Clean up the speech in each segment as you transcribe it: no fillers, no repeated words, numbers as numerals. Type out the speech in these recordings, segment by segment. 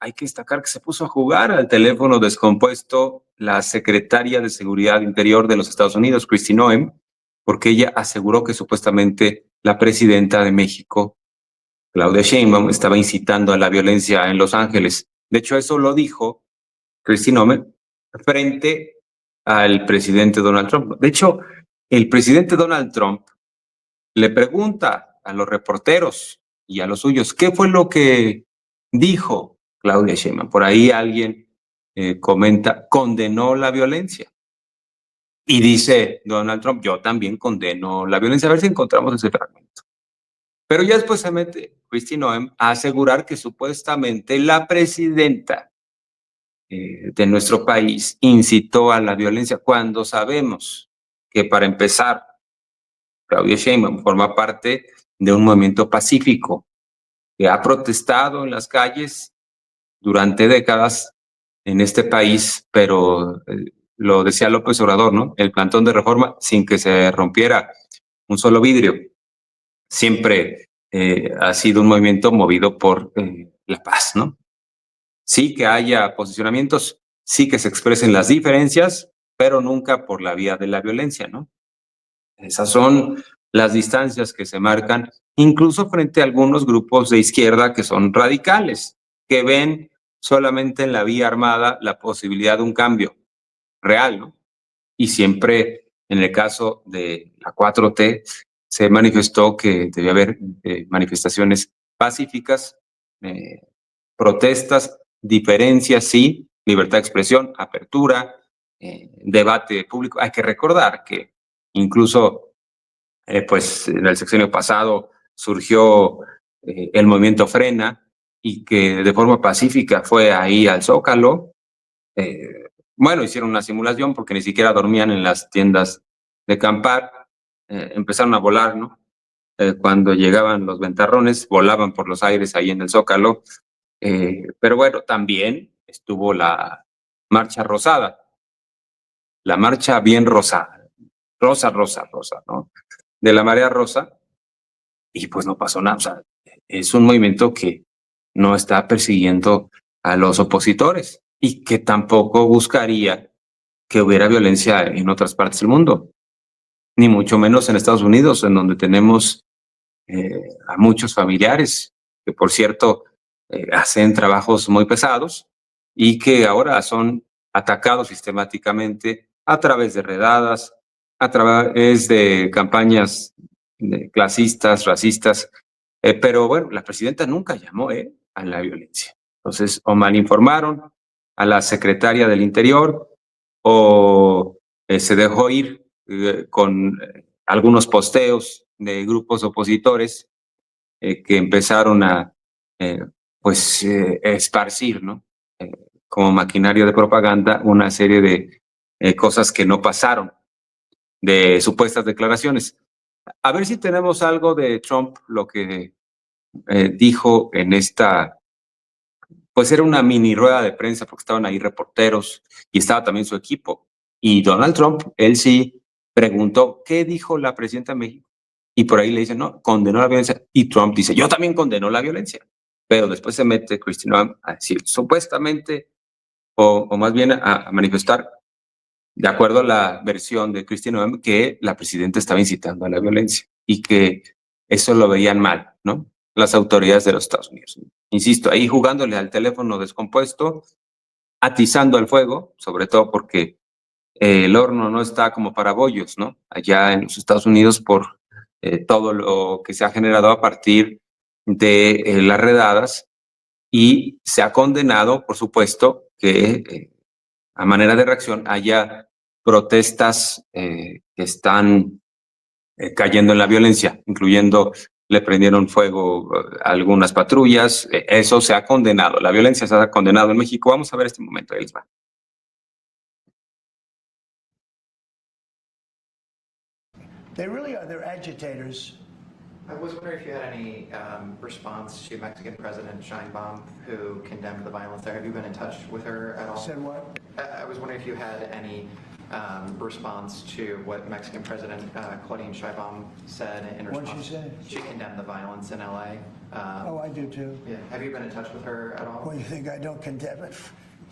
hay que destacar que se puso a jugar al teléfono descompuesto la secretaria de Seguridad Interior de los Estados Unidos, Kristi Noem, porque ella aseguró que supuestamente la presidenta de México, Claudia Sheinbaum, estaba incitando a la violencia en Los Ángeles. De hecho, eso lo dijo Kristi Noem frente al presidente Donald Trump. De hecho, el presidente Donald Trump le pregunta a los reporteros y a los suyos, ¿qué fue lo que dijo Claudia Sheinbaum? Por ahí alguien comenta, condenó la violencia. Y dice Donald Trump, yo también condeno la violencia. A ver si encontramos ese fragmento. Pero ya después se mete Kristi Noem a asegurar que supuestamente la presidenta de nuestro país incitó a la violencia, cuando sabemos que, para empezar, Claudia Sheinbaum forma parte de un movimiento pacífico que ha protestado en las calles durante décadas en este país, pero lo decía López Obrador, ¿no? El plantón de reforma sin que se rompiera un solo vidrio. Siempre ha sido un movimiento movido por la paz, ¿no? Sí que haya posicionamientos, sí que se expresen las diferencias, pero nunca por la vía de la violencia, ¿no? Esas son las distancias que se marcan, incluso frente a algunos grupos de izquierda que son radicales, que ven solamente en la vía armada la posibilidad de un cambio real, ¿no? Y siempre, en el caso de la 4T, se manifestó que debía haber manifestaciones pacíficas, protestas, diferencias, sí, libertad de expresión, apertura, debate público. Hay que recordar que incluso pues en el sexenio pasado surgió el movimiento Frena, y que de forma pacífica fue ahí al Zócalo. Bueno, hicieron una simulación porque ni siquiera dormían en las tiendas de acampar. Empezaron a volar, ¿no? Cuando llegaban los ventarrones, volaban por los aires ahí en el Zócalo. Pero bueno, también estuvo la marcha rosada, la marcha bien rosada, rosa, rosa, rosa, ¿no? De la marea rosa, y pues no pasó nada. O sea, es un movimiento que no está persiguiendo a los opositores y que tampoco buscaría que hubiera violencia en otras partes del mundo, ni mucho menos en Estados Unidos, en donde tenemos a muchos familiares que, por cierto, hacen trabajos muy pesados y que ahora son atacados sistemáticamente a través de redadas, a través de campañas clasistas, racistas. Pero bueno, la presidenta nunca llamó a la violencia. Entonces, o mal informaron a la secretaria del Interior, o se dejó ir con algunos posteos de grupos opositores que empezaron a pues esparcir, ¿no? Como maquinaria de propaganda, una serie de cosas que no pasaron, de supuestas declaraciones. A ver si tenemos algo de Trump, lo que dijo en esta, pues era una mini rueda de prensa, porque estaban ahí reporteros y estaba también su equipo. Y Donald Trump, él sí preguntó, ¿qué dijo la presidenta de México? Y por ahí le dicen, no, condenó la violencia. Y Trump dice, yo también condeno la violencia. Pero después se mete Kristi Noem a decir, supuestamente, o más bien a manifestar, de acuerdo a la versión de Kristi Noem, que la presidenta estaba incitando a la violencia y que eso lo veían mal, ¿no? Las autoridades de los Estados Unidos. Insisto, ahí jugándole al teléfono descompuesto, atizando el fuego, sobre todo porque el horno no está como para bollos, ¿no? Allá en los Estados Unidos, por todo lo que se ha generado a partir de las redadas, y se ha condenado, por supuesto, que a manera de reacción haya protestas que están cayendo en la violencia, incluyendo le prendieron fuego a algunas patrullas. Eso se ha condenado, la violencia se ha condenado en México. Vamos a ver este momento, ahí les va. They really are, they're agitators. I was wondering if you had any response to Mexican President Sheinbaum, who condemned the violence there. Have you been in touch with her at all? Said what? I was wondering if you had any response to what Mexican President Claudia Sheinbaum said in response. What'd she say? She condemned the violence in LA. Oh, I do too. Yeah. Have you been in touch with her at all? Well, you think I don't condemn it?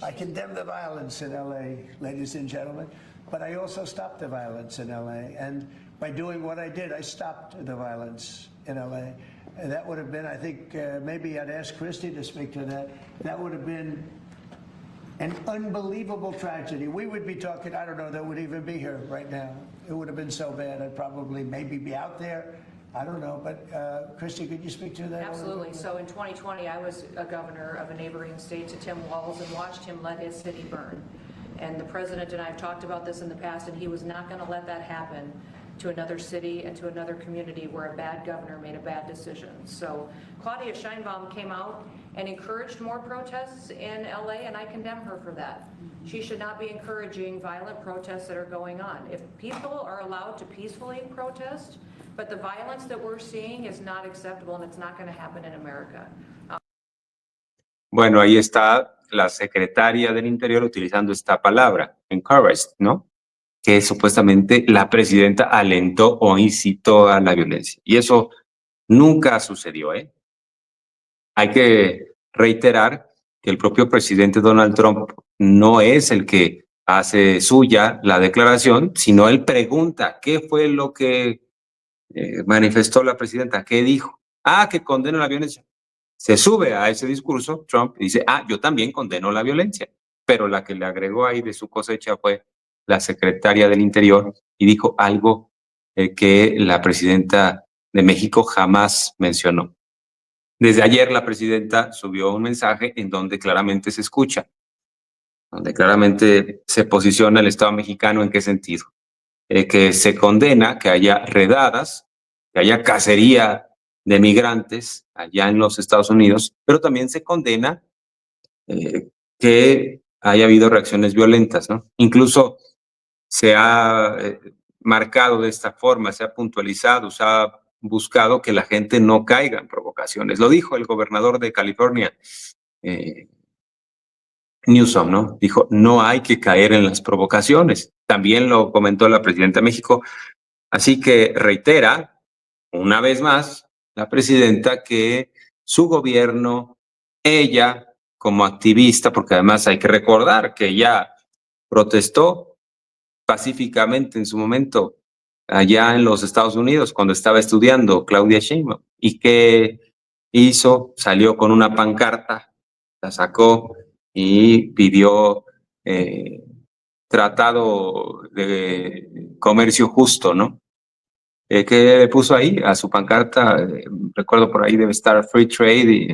I condemn the violence in LA, ladies and gentlemen, but I also stopped the violence in LA. And by doing what I did, I stopped the violence in LA. And that would have been, I think, maybe I'd ask Christie to speak to that. That would have been an unbelievable tragedy. We would be talking, I don't know, that would even be here right now. It would have been so bad. I'd probably maybe be out there. I don't know, but Christie, could you speak to that? Absolutely. So in 2020, I was a governor of a neighboring state to Tim Walz and watched him let his city burn. And the president and I have talked about this in the past, and he was not going to let that happen to another city and to another community where a bad governor made a bad decision. So Claudia Sheinbaum came out and encouraged more protests in LA, and I condemn her for that. She should not be encouraging violent protests that are going on. If people are allowed to peacefully protest, but the violence that we're seeing is not acceptable, and it's not going to happen in America. Bueno, ahí está la secretaria del Interior utilizando esta palabra, encouraged, ¿no? Que supuestamente la presidenta alentó o incitó a la violencia. Y eso nunca sucedió, ¿eh? Hay que reiterar que el propio presidente Donald Trump no es el que hace suya la declaración, sino él pregunta qué fue lo que manifestó la presidenta, qué dijo. Que condena la violencia. Se sube a ese discurso Trump y dice, yo también condeno la violencia. Pero la que le agregó ahí de su cosecha fue la secretaria del Interior y dijo algo que la presidenta de México jamás mencionó. Desde ayer la presidenta subió un mensaje en donde claramente se escucha, donde claramente se posiciona el Estado mexicano en qué sentido. Que se condena que haya redadas, que haya cacería de migrantes allá en los Estados Unidos, pero también se condena que haya habido reacciones violentas, ¿no? Incluso se ha marcado de esta forma, se ha puntualizado, se ha buscado que la gente no caiga en provocaciones. Lo dijo el gobernador de California, Newsom, ¿no? Dijo, no hay que caer en las provocaciones. También lo comentó la presidenta de México. Así que reitera, una vez más, la presidenta que su gobierno, ella como activista, porque además hay que recordar que ella protestó pacíficamente en su momento allá en los Estados Unidos cuando estaba estudiando Claudia Sheinbaum. ¿Y qué hizo? Salió con una pancarta, la sacó y pidió tratado de comercio justo, ¿no? ¿Qué le puso ahí a su pancarta? Recuerdo por ahí debe estar Free Trade,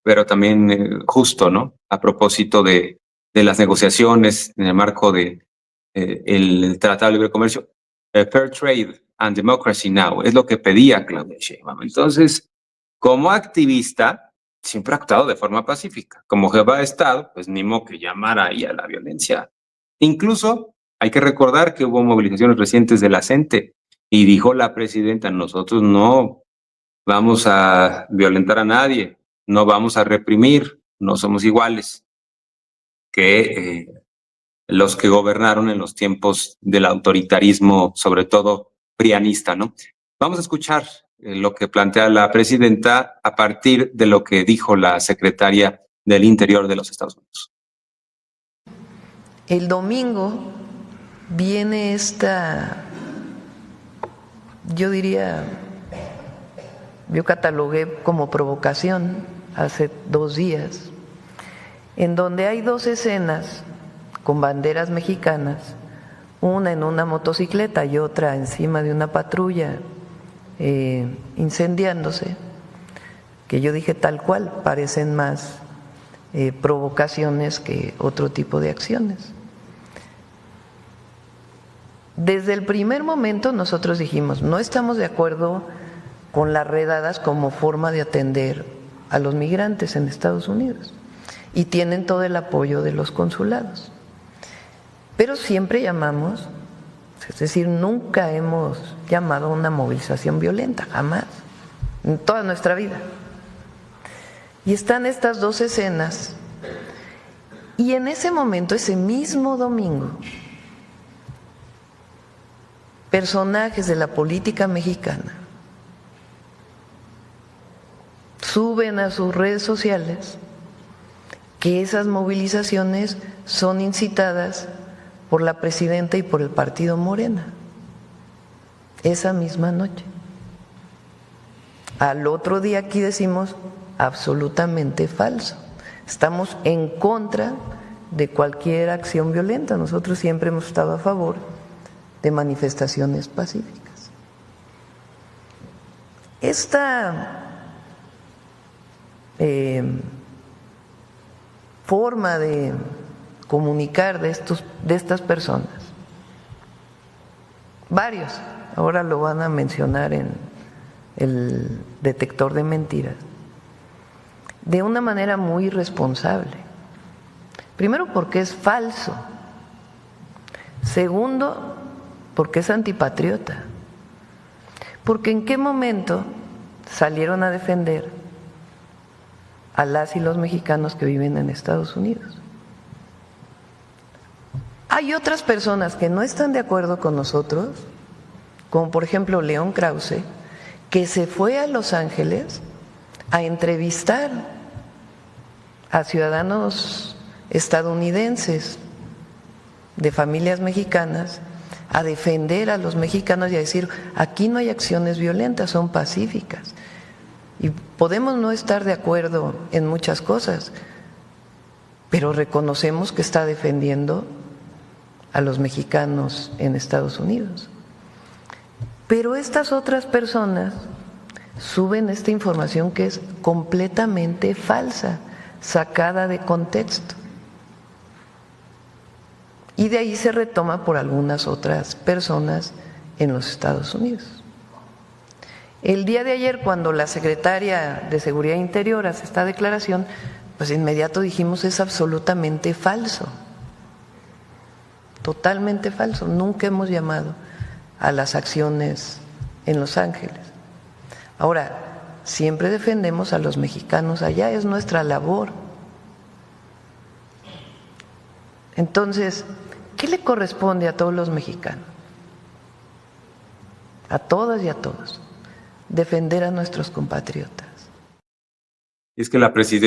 pero también justo, ¿no? A propósito de las negociaciones en el marco de el Tratado de Libre Comercio. Fair Trade and Democracy Now es lo que pedía Claudia Sheinbaum. Entonces, como activista, siempre ha actuado de forma pacífica. Como jefa de Estado, pues ni modo que llamara ahí a la violencia. Incluso hay que recordar que hubo movilizaciones recientes de la CENTE y dijo la presidenta, nosotros no vamos a violentar a nadie, no vamos a reprimir, no somos iguales que los que gobernaron en los tiempos del autoritarismo, sobre todo prianista, ¿no? Vamos a escuchar lo que plantea la presidenta a partir de lo que dijo la secretaria del Interior de los Estados Unidos. El domingo viene yo diría, yo catalogué como provocación hace 2 días, en donde hay 2 escenas con banderas mexicanas, una en una motocicleta y otra encima de una patrulla incendiándose, que yo dije tal cual, parecen más provocaciones que otro tipo de acciones. Desde el primer momento nosotros dijimos, no estamos de acuerdo con las redadas como forma de atender a los migrantes en Estados Unidos, y tienen todo el apoyo de los consulados. Pero siempre llamamos, es decir, nunca hemos llamado a una movilización violenta, jamás, en toda nuestra vida. Y están estas 2 escenas Y en ese momento, ese mismo domingo, personajes de la política mexicana suben a sus redes sociales que esas movilizaciones son incitadas por la presidenta y por el partido Morena, esa misma noche. Al otro día aquí decimos absolutamente falso. Estamos en contra de cualquier acción violenta. Nosotros siempre hemos estado a favor de manifestaciones pacíficas. Esta forma de comunicar de estas personas, varios, ahora lo van a mencionar en el detector de mentiras, de una manera muy irresponsable. Primero, porque es falso. Segundo, porque es antipatriota. Porque ¿en qué momento salieron a defender a las y los mexicanos que viven en Estados Unidos? Hay otras personas que no están de acuerdo con nosotros, como por ejemplo León Krause, que se fue a Los Ángeles a entrevistar a ciudadanos estadounidenses de familias mexicanas, a defender a los mexicanos y a decir, aquí no hay acciones violentas, son pacíficas. Y podemos no estar de acuerdo en muchas cosas, pero reconocemos que está defendiendo a los mexicanos en Estados Unidos. Pero estas otras personas suben esta información que es completamente falsa, sacada de contexto. Y de ahí se retoma por algunas otras personas en los Estados Unidos. El día de ayer, cuando la secretaria de Seguridad Interior hace esta declaración, pues de inmediato dijimos es absolutamente falso, totalmente falso. Nunca hemos llamado a las acciones en Los Ángeles. Ahora, siempre defendemos a los mexicanos allá, es nuestra labor. Entonces, ¿qué le corresponde a todos los mexicanos? A todas y a todos. Defender a nuestros compatriotas. Es que la presidenta